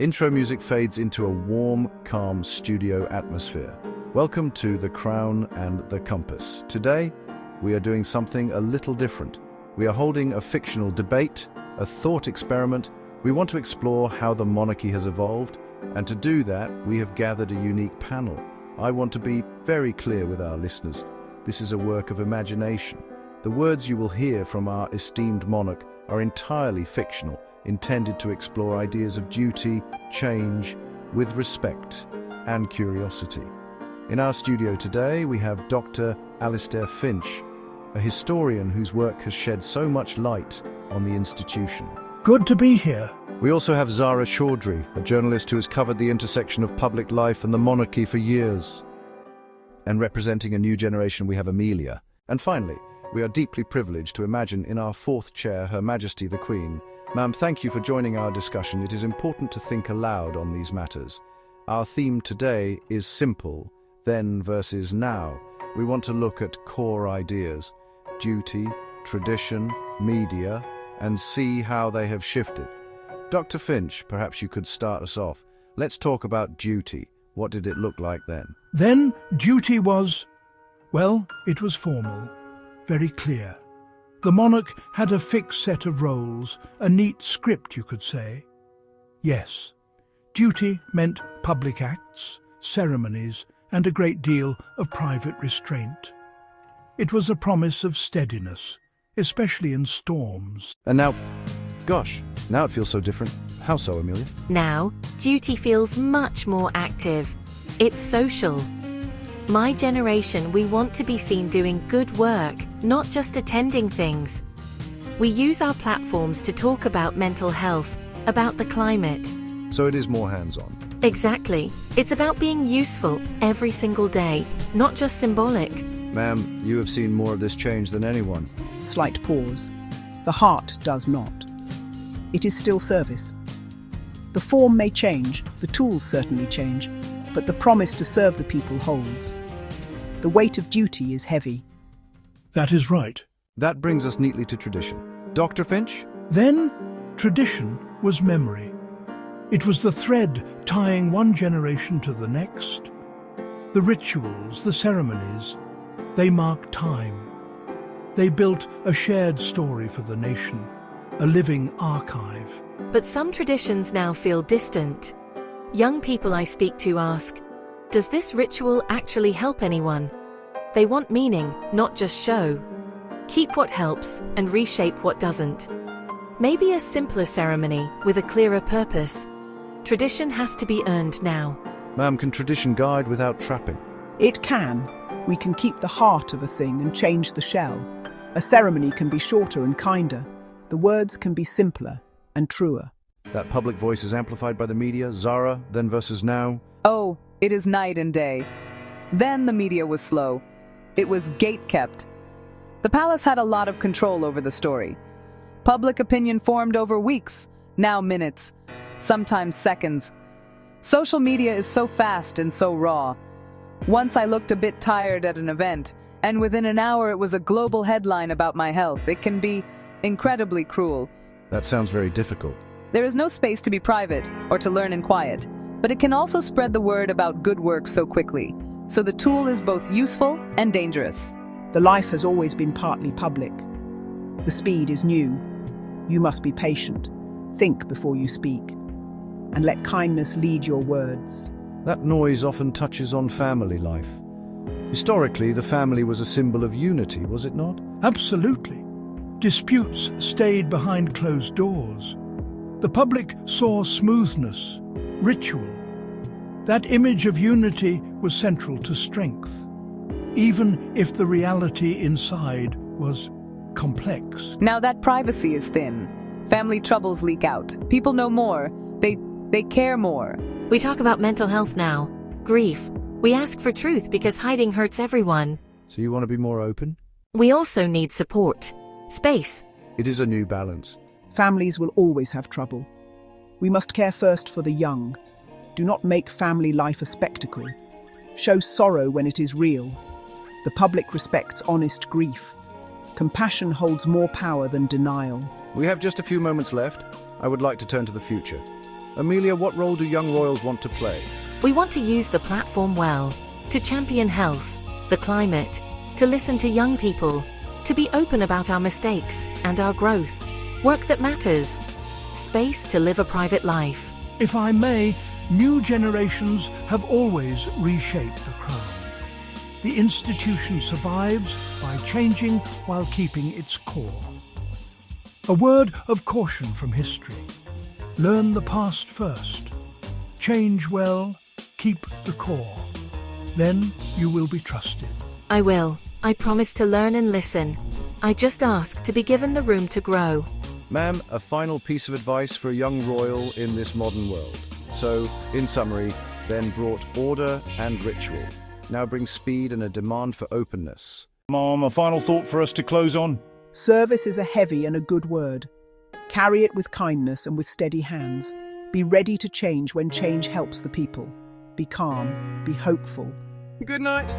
Intro music fades into a warm, calm studio atmosphere. Welcome to The Crown and the Compass. Today, we are doing something a little different. We are holding a fictional debate, a thought experiment. We want to explore how the monarchy has evolved, and to do that, we have gathered a unique panel. I want to be very clear with our listeners. This is a work of imagination. The words you will hear from our esteemed monarch are entirely fictional, intended to explore ideas of duty, change, with respect and curiosity. In our studio today, we have Dr. Alistair Finch, a historian whose work has shed so much light on the institution. Good to be here. We also have Zara Chaudhry, a journalist who has covered the intersection of public life and the monarchy for years. And representing a new generation, we have Amelia. And finally, we are deeply privileged to imagine in our fourth chair, Her Majesty the Queen. Ma'am, thank you for joining our discussion. It is important to think aloud on these matters. Our theme today is simple, then versus now. We want to look at core ideas, duty, tradition, media, and see how they have shifted. Dr. Finch, perhaps you could start us off. Let's talk about duty. What did it look like then? Then duty was, well, it was formal, very clear. The monarch had a fixed set of roles, a neat script, you could say. Yes, duty meant public acts, ceremonies, and a great deal of private restraint. It was a promise of steadiness, especially in storms. And now, gosh, now it feels so different. How so, Amelia? Now, duty feels much more active. It's social. My generation, we want to be seen doing good work, not just attending things. We use our platforms to talk about mental health, about the climate. So it is more hands-on. Exactly. It's about being useful every single day, not just symbolic. Ma'am, you have seen more of this change than anyone. Slight pause. The heart does not. It is still service. The form may change, the tools certainly change, but the promise to serve the people holds. The weight of duty is heavy. That is right. That brings us neatly to tradition. Dr. Finch? Then, tradition was memory. It was the thread tying one generation to the next. The rituals, the ceremonies, they marked time. They built a shared story for the nation, a living archive. But some traditions now feel distant. Young people I speak to ask, does this ritual actually help anyone? They want meaning, not just show. Keep what helps and reshape what doesn't. Maybe a simpler ceremony with a clearer purpose. Tradition has to be earned now. Ma'am, can tradition guide without trapping? It can. We can keep the heart of a thing and change the shell. A ceremony can be shorter and kinder. The words can be simpler and truer. That public voice is amplified by the media. Zara, then versus now. Oh, it is night and day. Then the media was slow. It was gate-kept. The palace had a lot of control over the story. Public opinion formed over weeks, now minutes, sometimes seconds. Social media is so fast and so raw. Once I looked a bit tired at an event, and within an hour it was a global headline about my health. It can be incredibly cruel. That sounds very difficult. There is no space to be private or to learn in quiet, but it can also spread the word about good work so quickly. So the tool is both useful and dangerous. The life has always been partly public. The speed is new. You must be patient. Think before you speak. And let kindness lead your words. That noise often touches on family life. Historically, the family was a symbol of unity, was it not? Absolutely. Disputes stayed behind closed doors. The public saw smoothness, ritual. That image of unity was central to strength, even if the reality inside was complex. Now that privacy is thin. Family troubles leak out. People know more. They care more. We talk about mental health now, grief. We ask for truth because hiding hurts everyone. So you want to be more open? We also need support, space. It is a new balance. Families will always have trouble. We must care first for the young. Do not make family life a spectacle. Show sorrow when it is real. The public respects honest grief. Compassion holds more power than denial. We have just a few moments left. I would like to turn to the future. Amelia, what role do young royals want to play? We want to use the platform well, to champion health, the climate, to listen to young people, to be open about our mistakes and our growth, work that matters, space to live a private life. If I may, new generations have always reshaped the Crown. The institution survives by changing while keeping its core. A word of caution from history. Learn the past first. Change well, keep the core. Then you will be trusted. I will. I promise to learn and listen. I just ask to be given the room to grow. Ma'am, a final piece of advice for a young royal in this modern world. So, in summary, then brought order and ritual. Now brings speed and a demand for openness. Mom, a final thought for us to close on? Service is a heavy and a good word. Carry it with kindness and with steady hands. Be ready to change when change helps the people. Be calm, be hopeful. Good night.